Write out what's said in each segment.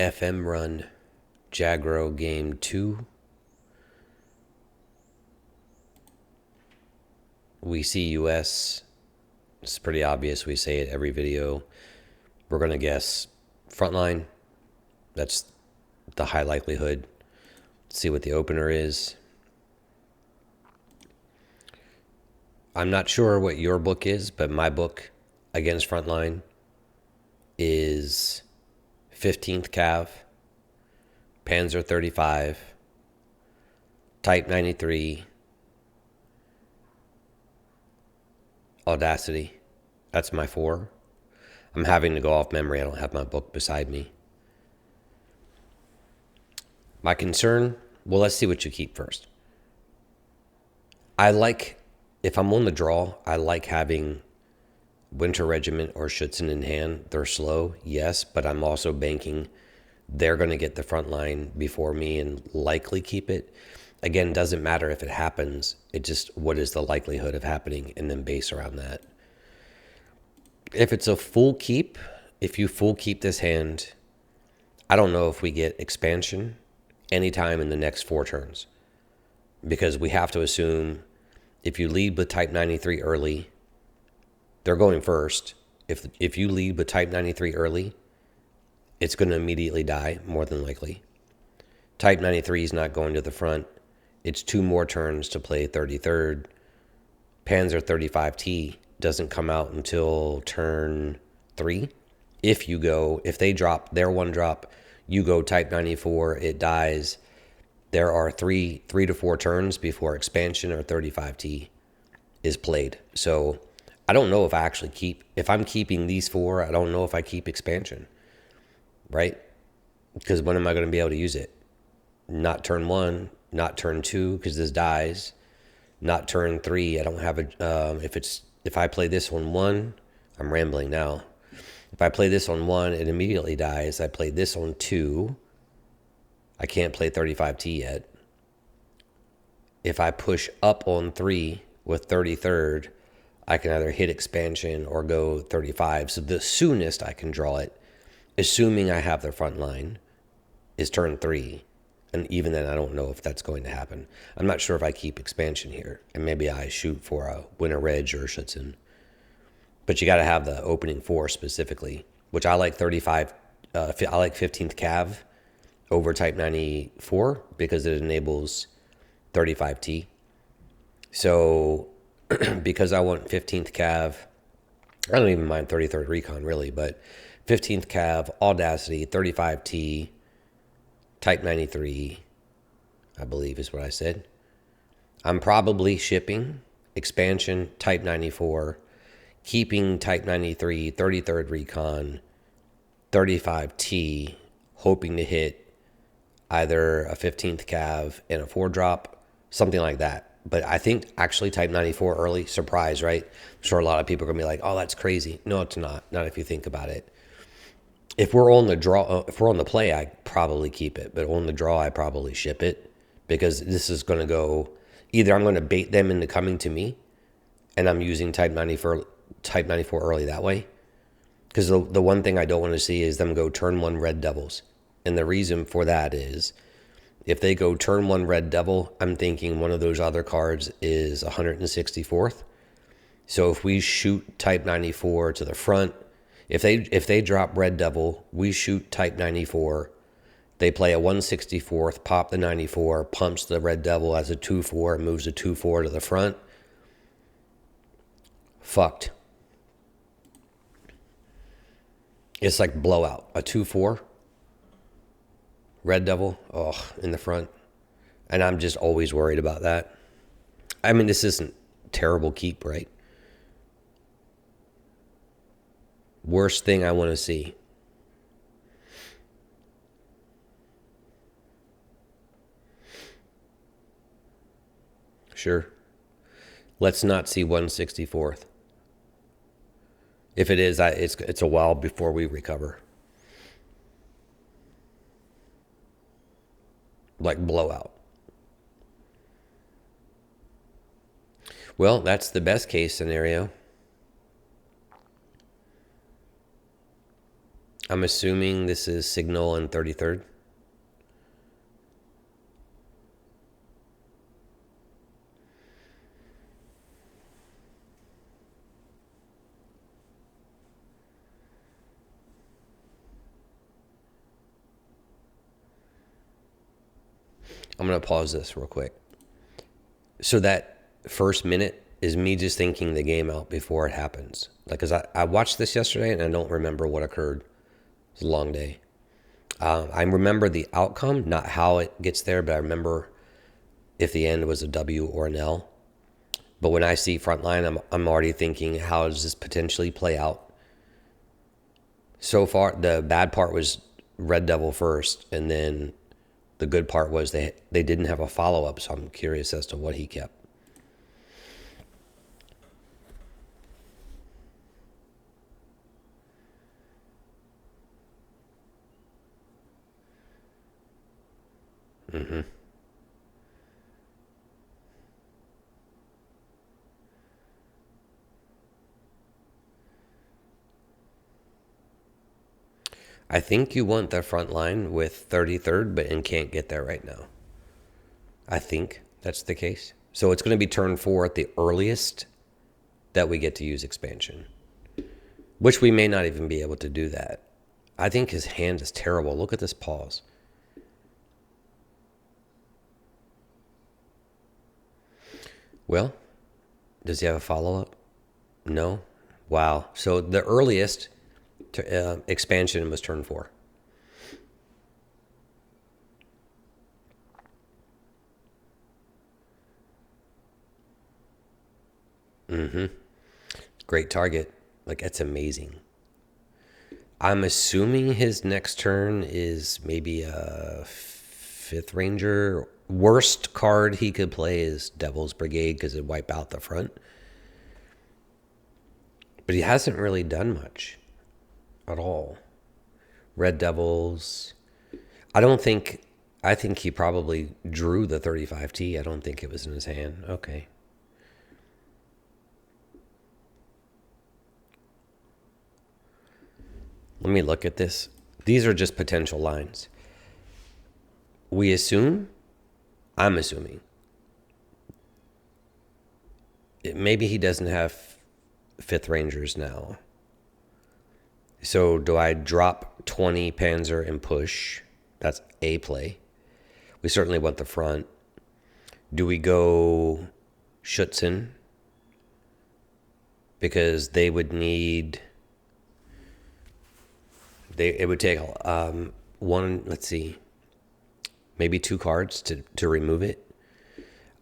FM run, Jagro game 2. We see US. It's pretty obvious. We say it every video. We're going to guess front line. That's the high likelihood. See what the opener is. I'm not sure what your book is, but my book against front line is 15th Cav, Panzer 35, Type 93, Audacity. That's my 4. I'm having to go off memory. I don't have my book beside me. My concern, well, let's see what you keep first. If I'm on the draw, I like having Winter Regiment or Schutzen in hand. They're slow, yes, but I'm also banking they're going to get the front line before me and likely keep it. Again, doesn't matter if it happens. It just, what is the likelihood of happening, and then base around that. If it's a full keep, if you full keep this hand, I don't know if we get expansion anytime in the next 4 turns, because we have to assume if you lead with Type 93 early, they're going first. If you lead with Type 93 early, it's going to immediately die, more than likely. Type 93 is not going to the front. It's 2 more turns to play 33rd. Panzer 35T doesn't come out until turn 3. If they drop their 1 drop, you go Type 94, it dies. There are 3 to 4 turns before expansion or 35T is played. So I don't know if I actually if I'm keeping these 4, I don't know if I keep expansion, right? Because when am I going to be able to use it? Not turn 1, not turn 2, because this dies. Not turn 3. I don't have if I play this on 1, I'm rambling now. If I play this on 1, it immediately dies. I play this on 2. I can't play 35T yet. If I push up on 3 with 33rd, I can either hit expansion or go 35. So the soonest I can draw it, assuming I have the front line, is turn 3. And even then, I don't know if that's going to happen. I'm not sure if I keep expansion here. And maybe I shoot for a Winter Reg or Schutzen. But you got to have the opening 4 specifically, which I like 35. I like 15th Cav over Type 94 because it enables 35T. So because I want 15th Cav, I don't even mind 33rd Recon really, but 15th Cav, Audacity, 35T, Type 93, I believe is what I said. I'm probably shipping expansion, Type 94, keeping Type 93, 33rd Recon, 35T, hoping to hit either a 15th Cav and a 4-drop, something like that. But I think actually Type 94 early, surprise, right? I'm sure a lot of people are going to be like, oh, that's crazy. No, it's not. Not if you think about it. If we're on the draw, if we're on the play, I probably keep it. But on the draw, I probably ship it. Because this is going to go, either I'm going to bait them into coming to me, and I'm using Type 94 early that way. Because the one thing I don't want to see is them go turn 1 Red Devils. And the reason for that is, if they go turn 1 Red Devil, I'm thinking one of those other cards is 164th. So if we shoot Type 94 to the front, if they drop Red Devil, we shoot Type 94. They play a 164th, pop the 94, pumps the Red Devil as a 2-4, and moves a 2-4 to the front. Fucked. It's like blowout. A 2-4. Red Devil, in the front. And I'm just always worried about that. I mean, this isn't terrible keep, right? Worst thing I want to see. Sure. Let's not see 164th. If it is, it's a while before we recover. Like blowout. Well, that's the best case scenario. I'm assuming this is Signal and 33rd. I'm going to pause this real quick. So that first minute is me just thinking the game out before it happens. Like, cause I watched this yesterday and I don't remember what occurred. It was a long day. I remember the outcome, not how it gets there, but I remember if the end was a W or an L. But when I see Frontline, I'm already thinking, how does this potentially play out? So far, the bad part was Red Devil first, and then the good part was they didn't have a follow-up, so I'm curious as to what he kept. Mm-hmm. I think you want the front line with 33rd, but and can't get there right now. I think that's the case. So it's going to be turn 4 at the earliest that we get to use expansion, which we may not even be able to do that. I think his hand is terrible. Look at this pause. Well, does he have a follow-up? No. Wow. So the earliest expansion was turn 4. Mm-hmm. Great target. Like, that's amazing. I'm assuming his next turn is maybe a 5th Ranger. Worst card he could play is Devil's Brigade because it'd wipe out the front. But he hasn't really done much at all. Red Devils. I think he probably drew the 35T. I don't think it was in his hand. Okay. Let me look at this. These are just potential lines. I'm assuming, maybe he doesn't have 5th Rangers now. So do I drop 20 Panzer and push? That's a play. We certainly want the front. Do we go Schutzen? Because they would need... It would take one, let's see, maybe 2 cards to remove it.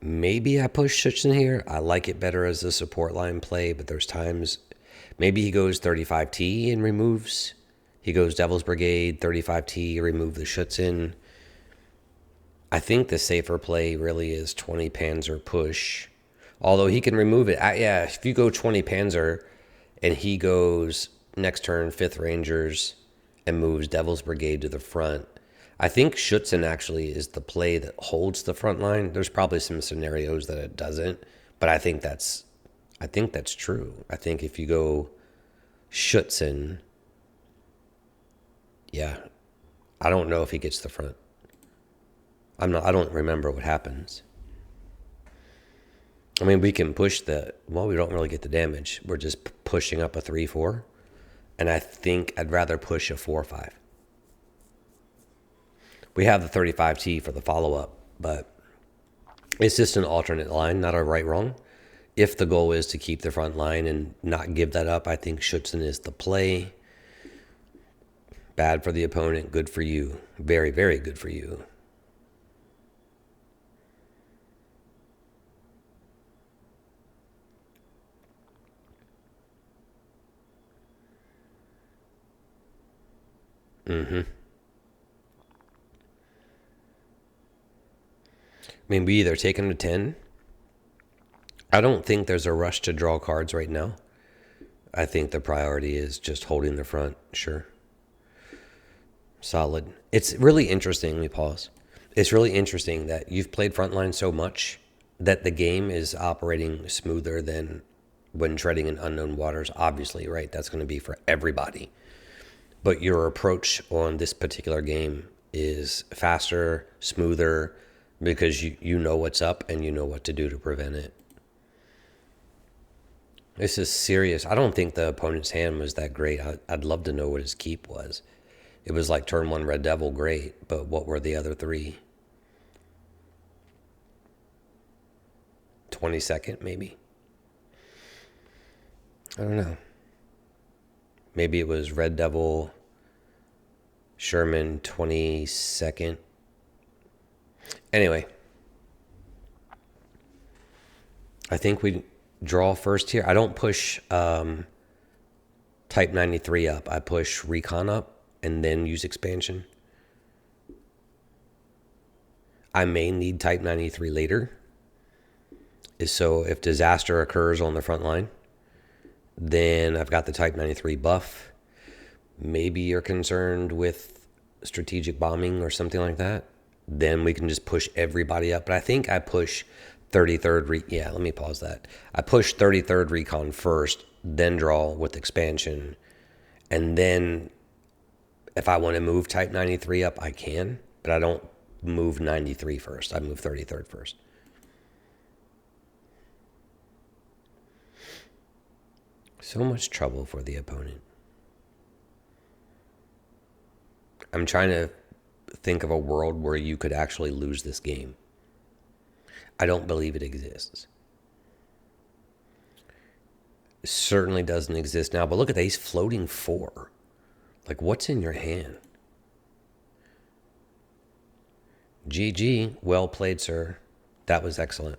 Maybe I push Schutzen here. I like it better as a support line play, but there's times... Maybe he goes 35T and removes. He goes Devil's Brigade, 35T, remove the Schutzen. I think the safer play really is 20 Panzer push. Although he can remove it. Yeah, if you go 20 Panzer and he goes next turn 5th Rangers and moves Devil's Brigade to the front, I think Schutzen actually is the play that holds the front line. There's probably some scenarios that it doesn't, but I think that's true. I think if you go Schutzen, yeah, I don't know if he gets the front. I don't remember what happens. I mean, we can push we don't really get the damage. We're just pushing up a 3-4. And I think I'd rather push a 4-5. We have the 35T for the follow-up, but it's just an alternate line, not a right-wrong. If the goal is to keep the front line and not give that up, I think Schutzen is the play. Bad for the opponent, good for you. Very, very good for you. Mm-hmm. I mean, we either take him to 10. I don't think there's a rush to draw cards right now. I think the priority is just holding the front. Sure. Solid. It's really interesting. Let me pause. It's really interesting that you've played Frontline so much that the game is operating smoother than when treading in unknown waters. Obviously, right? That's going to be for everybody. But your approach on this particular game is faster, smoother, because you know what's up and you know what to do to prevent it. This is serious. I don't think the opponent's hand was that great. I'd love to know what his keep was. It was like turn one Red Devil, great, but what were the other three? 22nd, maybe? I don't know. Maybe it was Red Devil, Sherman, 22nd. Anyway, I think we draw first here. I don't push Type 93 up. I push Recon up and then use expansion. I may need Type 93 later. So if disaster occurs on the front line, then I've got the Type 93 buff. Maybe you're concerned with strategic bombing or something like that. Then we can just push everybody up. But I think I push 33rd. Yeah, let me pause that. I push 33rd Recon first, then draw with expansion. And then if I want to move Type 93 up, I can. But I don't move 93 first. I move 33rd first. So much trouble for the opponent. I'm trying to think of a world where you could actually lose this game. I don't believe it exists. It certainly doesn't exist now, but look at that. He's floating 4. Like, what's in your hand? GG. Well played, sir. That was excellent.